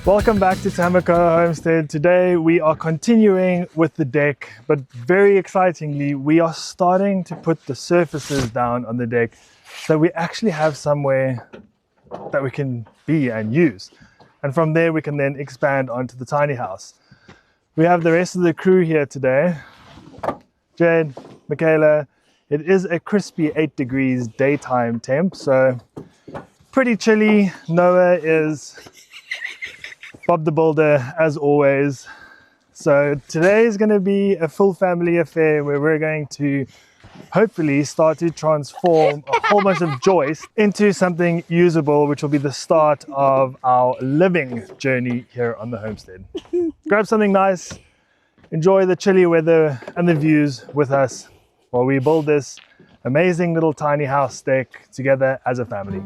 Welcome back to Tamakoa Homestead. Today we are continuing with the deck, but very excitingly we are starting to put the surfaces down on the deck so we actually have somewhere that we can be and use. And from there we can then expand onto the tiny house. We have the rest of the crew here today. Jade, Michaela. It is a crispy 8 degrees daytime temp, so pretty chilly. Noah is Bob the Builder as always. So today is going to be a full family affair where we're going to hopefully start to transform a whole bunch of joists into something usable, which will be the start of our living journey here on the homestead. Grab something nice, enjoy the chilly weather and the views with us while we build this amazing little tiny house deck together as a family.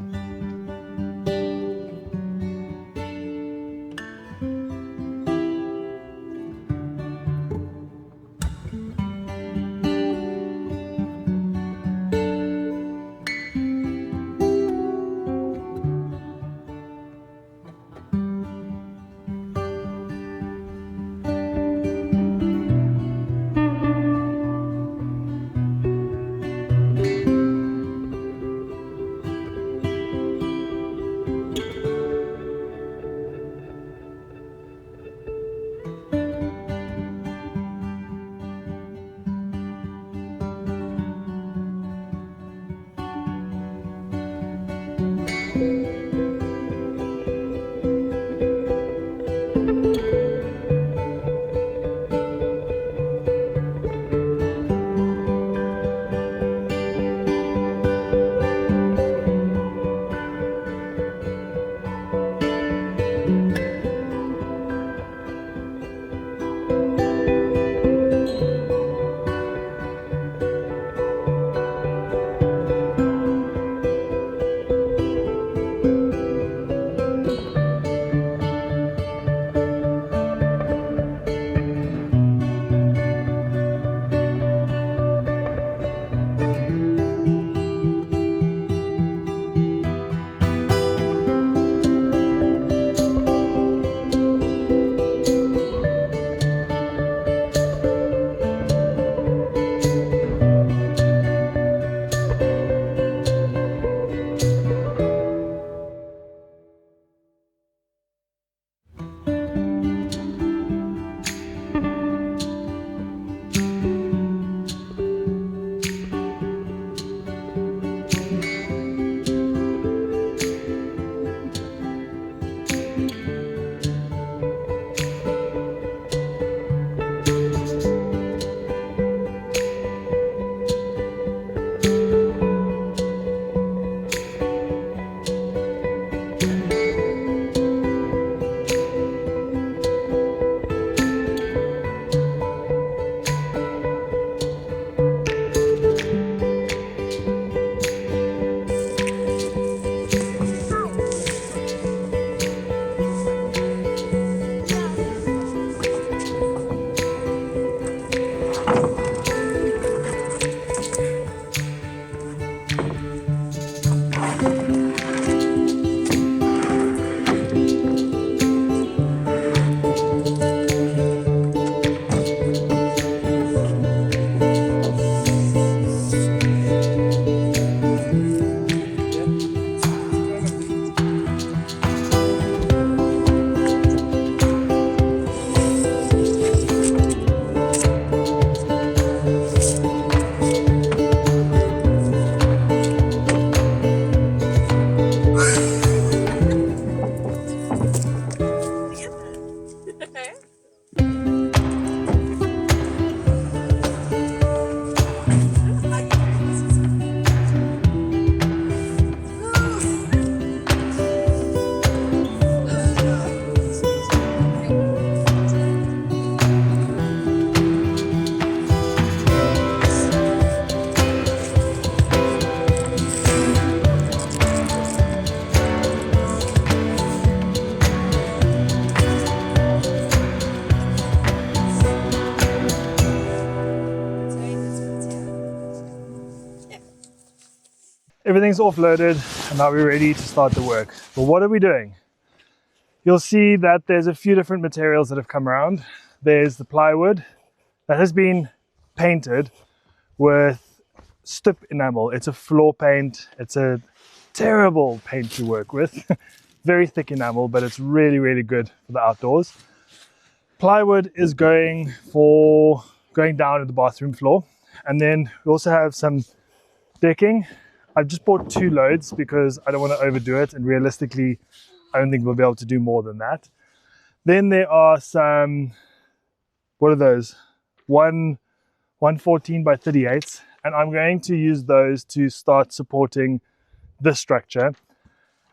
Everything's offloaded and now we're ready to start the work. But what are we doing? you'll see that there's a few different materials that have come around. There's the plywood that has been painted with strip enamel. It's a floor paint. It's a terrible paint to work with. Very thick enamel, but it's really, really good for the outdoors. Plywood is going down to the bathroom floor. And then we also have some decking. I've just bought 2 loads because I don't want to overdo it, and realistically I don't think we'll be able to do more than that. Then there are some, what are those? 114 by 38s, and I'm going to use those to start supporting this structure.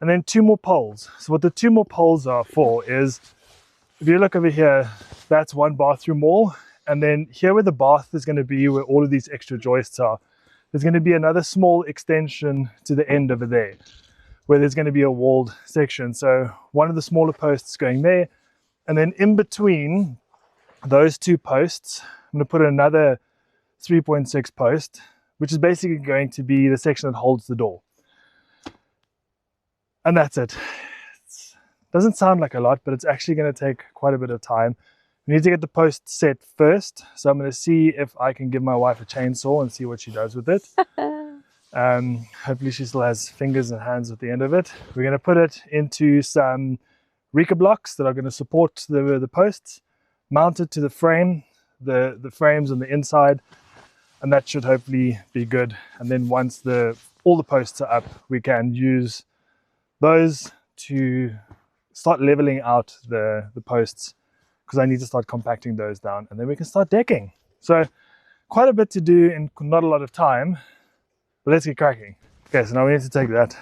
And then 2 more poles. So what the 2 more poles are for is, if you look over here, that's 1 bathroom wall, and then here where the bath is going to be, where all of these extra joists are, there's going to be another small extension to the end over there, where there's going to be a walled section. So one of the smaller posts going there, and then in between those 2 posts, I'm going to put another 3.6 post, which is basically going to be the section that holds the door. And that's it. Doesn't sound like a lot, but it's actually going to take quite a bit of time. We need to get the post set first, so I'm going to see if I can give my wife a chainsaw and see what she does with it. Hopefully she still has fingers and hands at the end of it. We're going to put it into some Rika blocks that are going to support the posts, mount it to the frame, the frames on the inside, and that should hopefully be good. And then once all the posts are up, we can use those to start leveling out the posts, because I need to start compacting those down, and then we can start decking. So quite a bit to do in not a lot of time, but let's get cracking. Okay, so now we need to take that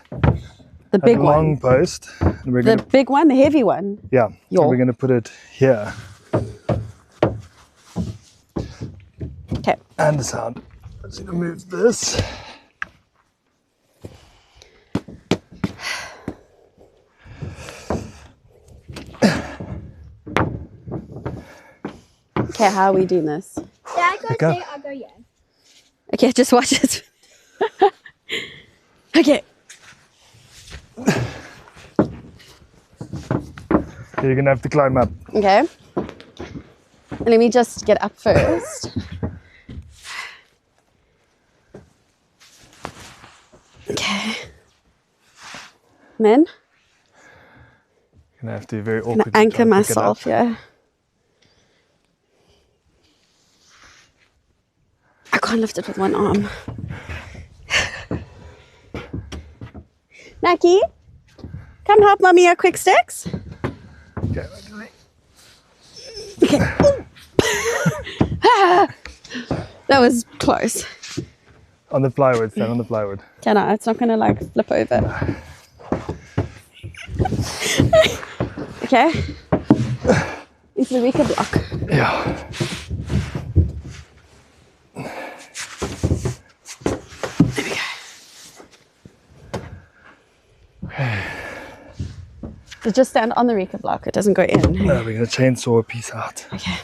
big long post, and we're big one, the heavy one. Yeah, so we're going to put it here. Okay. And the sound. I'm just going to move this. Okay, how are we doing this? Yeah, I go say, I'll go yeah. Okay, just watch it. Okay. You're going to have to climb up. Okay. Let me just get up first. Okay. And then? You're going to have to very I'm awkwardly gonna anchor try and pick it up. myself, yeah. I can't lift it with one arm. Naki, come help mommy a quick sticks. Okay. Okay. That was close. On the plywood, stand on the plywood. Can I? It's not gonna like flip over. Okay. Into the Rika block. Yeah. There we go. Okay. So just stand on the Rika block. It doesn't go in. Now we're going to chainsaw a piece out. Okay.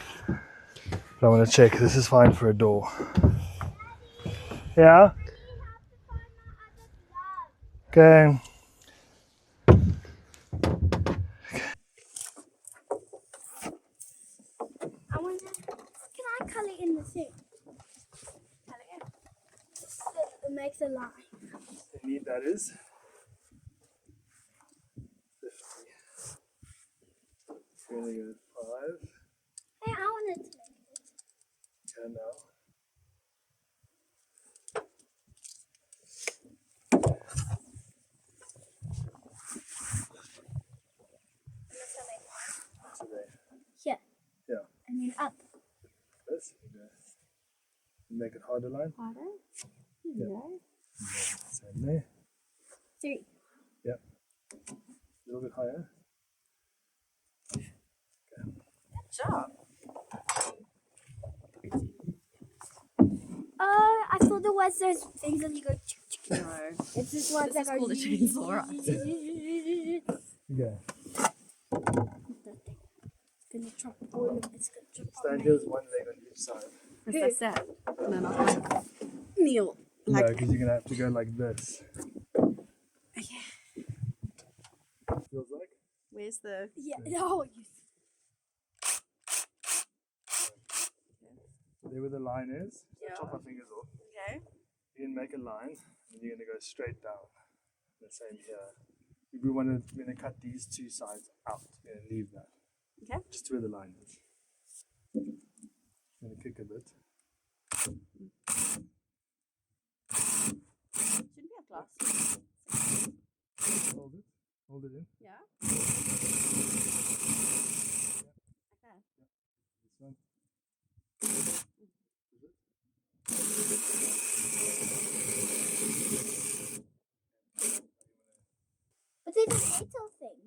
But I want to check. This is fine for a door. Yeah? Okay. Can I color in the thing? Color it. So it makes a line. The need that is 50. We're going to go 5. Hey, I want to make it. Yeah, now. Here. Yeah. And then up. This. Make it harder line. Harder. Yeah. Yeah. Same there. 3. Yep. A little bit higher. Good job. I thought there was those things that you go. No. It's just ones that go. called a chainsaw, right? Yeah. Gonna chop all of it's gonna chop all Stand here with one leg on each side. Is that sad? No, not that. Kneel. No, because you're going to have to go like this. Okay. Feels like? Where's use the... Yeah. Oh, you. There where the line is. Yeah. Chop our fingers off. Okay. You can make a line, and you're going to go straight down. The same here. We're going to cut these two sides out and leave that. Okay. Just where the line is. I'm going to kick a bit. Shouldn't be a glass. Hold it. Hold it in. Yeah. Okay. This one. But there's a metal thing.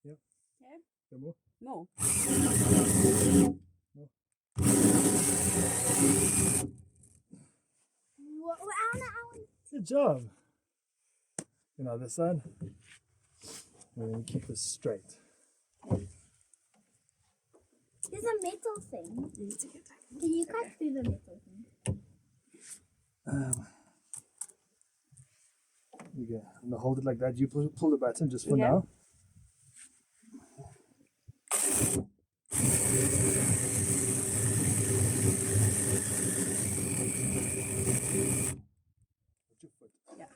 Yep. Okay. Some more. More. What? Good job. And other side. And then keep this straight. There's a metal thing. Can you cut through the metal thing? There you go. I'm going to hold it like that. You pull the button just for Okay. now. Put your foot. Yeah.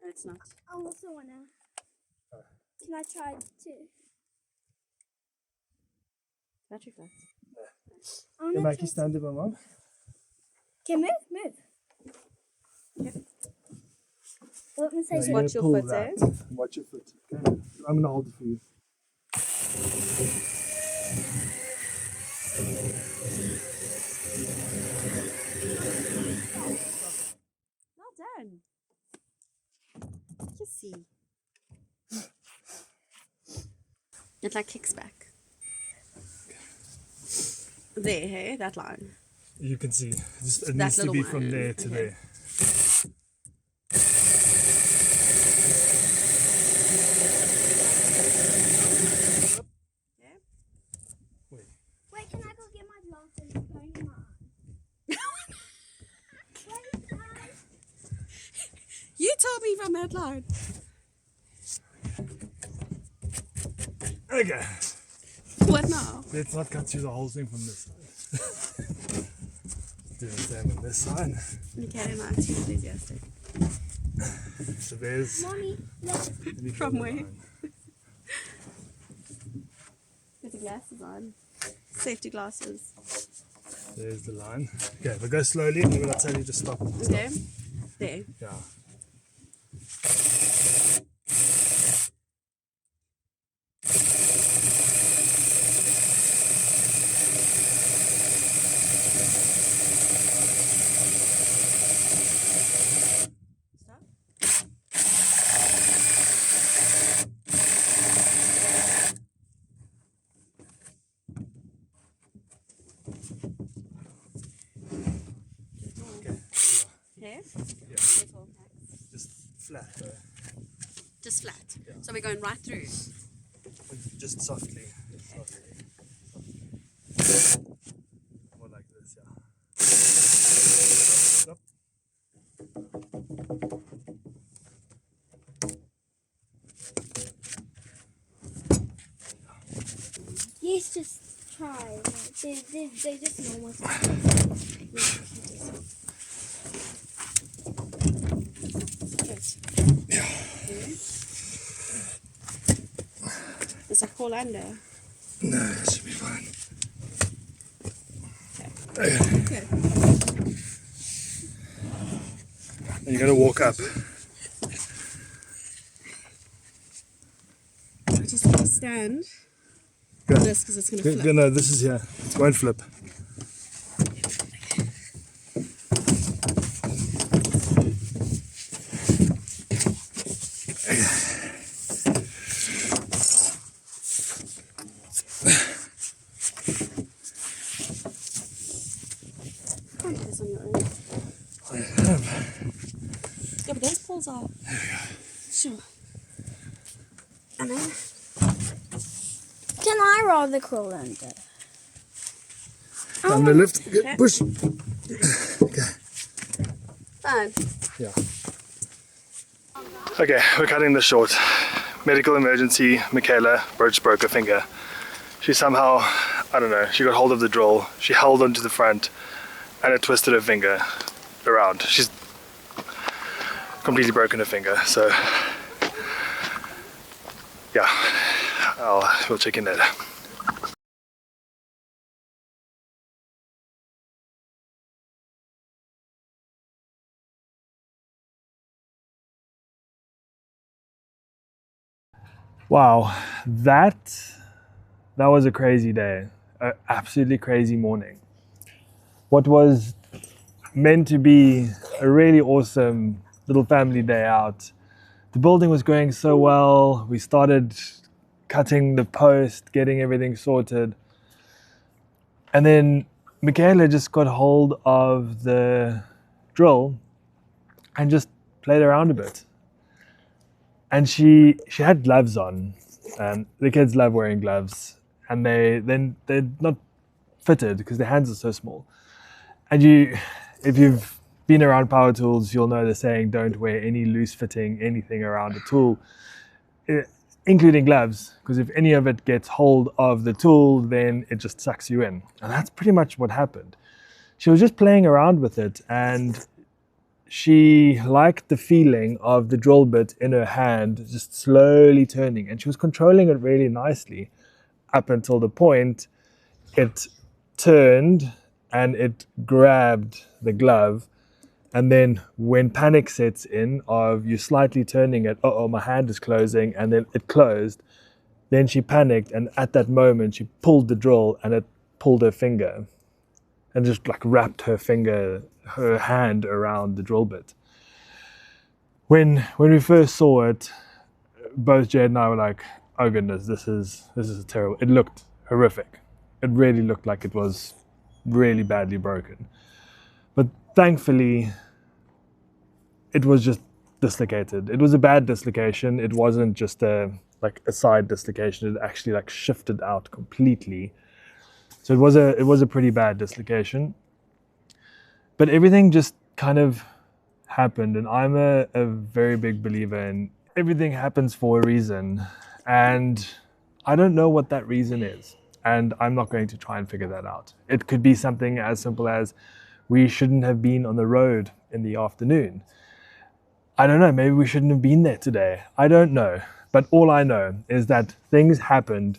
No, it's not. I also wanna. Can I try it too? Battery flat. I wanna Can try. Mikey stand it, my mom? Okay, move. Okay. Let me say No, you're Watch gonna your pull foot, that. eh? Watch your foot. Okay. I'm going to hold it for you. Well done. You see. It like kicks back. There, hey, that line. You can see. Just, it That needs to little be one, from there to okay. there. Yeah. Wait, can I go get my glasses? It's going in my eye. Wait, guys. You told me from that line. Okay. What now? Let's not cut through the whole thing from this side. Do the same on this side. Okay, I'm not too enthusiastic. So there's. Mommy, look. let me From draw the where? line. Put the glasses on. Safety glasses. There's the line. Okay, if I go slowly, and then when I tell you to stop. Okay. There. Yeah. Stop. Okay. Okay. Yeah. Careful, Max. Just flat, though. Just flat. Yeah. So we're going right through. Just softly. Softly. More like this, yeah. Stop. Yes, just try. They're just normal. Is that fall under? No, that should be fine. Okay. And you're going to walk up. I just want to stand Go. on this because it's going to flip. No, this is here. It won't flip. You can't do this on your own. I have. Yeah, but those poles are. Sure. I know. Can I rather crawl under. I'm gonna lift, push. Fine. Yeah. Okay, we're cutting this short. Medical emergency, Michaela broke her finger. She somehow, I don't know, she got hold of the drill, she held onto the front and it twisted her finger around. She's completely broken her finger, so yeah, we'll check in later. Wow, that was a crazy day, an absolutely crazy morning. What was meant to be a really awesome little family day out, the building was going so well. We started cutting the post, getting everything sorted, and then Michaela just got hold of the drill and just played around a bit. And she had gloves on, and the kids love wearing gloves, and they're not fitted because their hands are so small. And if you've been around power tools, you'll know the saying, don't wear any loose fitting anything around a tool, including gloves, because if any of it gets hold of the tool, then it just sucks you in. And that's pretty much what happened. She was just playing around with it, and she liked the feeling of the drill bit in her hand just slowly turning, and she was controlling it really nicely up until the point it turned and it grabbed the glove. And then when panic sets in of you slightly turning it, oh, my hand is closing, and then it closed, then she panicked, and at that moment she pulled the drill and it pulled her finger and just like wrapped her hand around the drill bit. When we first saw it, both Jade and I were like, oh goodness, this is terrible. It looked horrific. It really looked like it was really badly broken. But thankfully, it was just dislocated. It was a bad dislocation. It wasn't just a side dislocation. It actually shifted out completely. So it was a pretty bad dislocation. But everything just kind of happened, and I'm a very big believer in everything happens for a reason, and I don't know what that reason is, and I'm not going to try and figure that out. It could be something as simple as we shouldn't have been on the road in the afternoon. I don't know, maybe we shouldn't have been there today. I don't know, but all I know is that things happened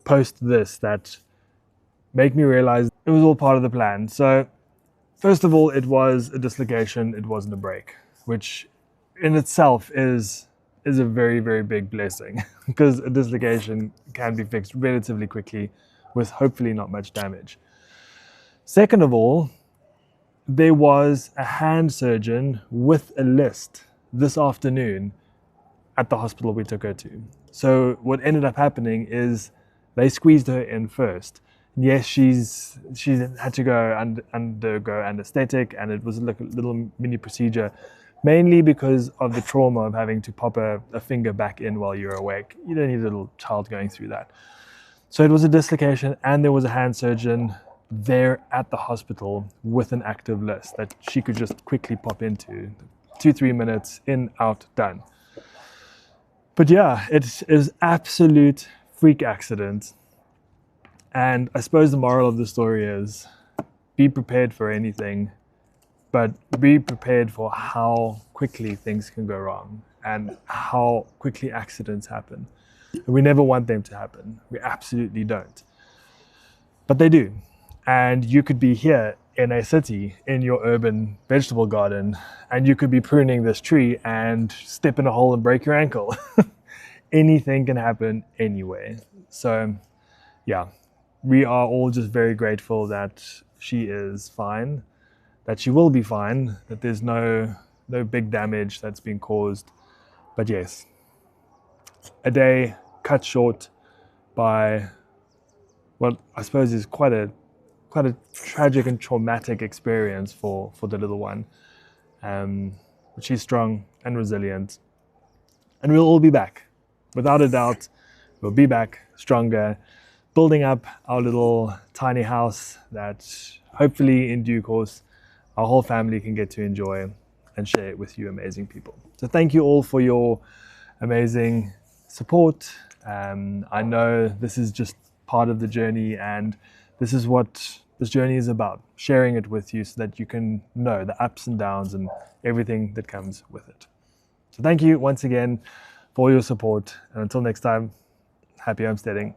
post this that make me realize it was all part of the plan. So first of all, it was a dislocation, it wasn't a break, which in itself is a very, very big blessing because a dislocation can be fixed relatively quickly with hopefully not much damage. Second of all, there was a hand surgeon with a list this afternoon at the hospital we took her to. So what ended up happening is they squeezed her in first. Yes, she had to go undergo anesthetic, and it was like a little mini procedure, mainly because of the trauma of having to pop a finger back in while you're awake. You don't need a little child going through that. So it was a dislocation, and there was a hand surgeon there at the hospital with an active list that she could just quickly pop into. 2-3 minutes, in, out, done. But yeah, it is absolute freak accident. And I suppose the moral of the story is be prepared for anything, but be prepared for how quickly things can go wrong and how quickly accidents happen. And we never want them to happen. We absolutely don't. But they do. And you could be here in a city in your urban vegetable garden, and you could be pruning this tree and step in a hole and break your ankle. Anything can happen anyway. So yeah, we are all just very grateful that she is fine, that she will be fine, that there's no big damage that's been caused. But yes, a day cut short by what I suppose is quite a tragic and traumatic experience for the little one. But she's strong and resilient, and we'll all be back. Without a doubt, we'll be back stronger, building up our little tiny house that hopefully in due course our whole family can get to enjoy and share it with you amazing people. So thank you all for your amazing support. I know this is just part of the journey, and this is what this journey is about, sharing it with you so that you can know the ups and downs and everything that comes with it. So thank you once again for your support, and until next time, happy homesteading.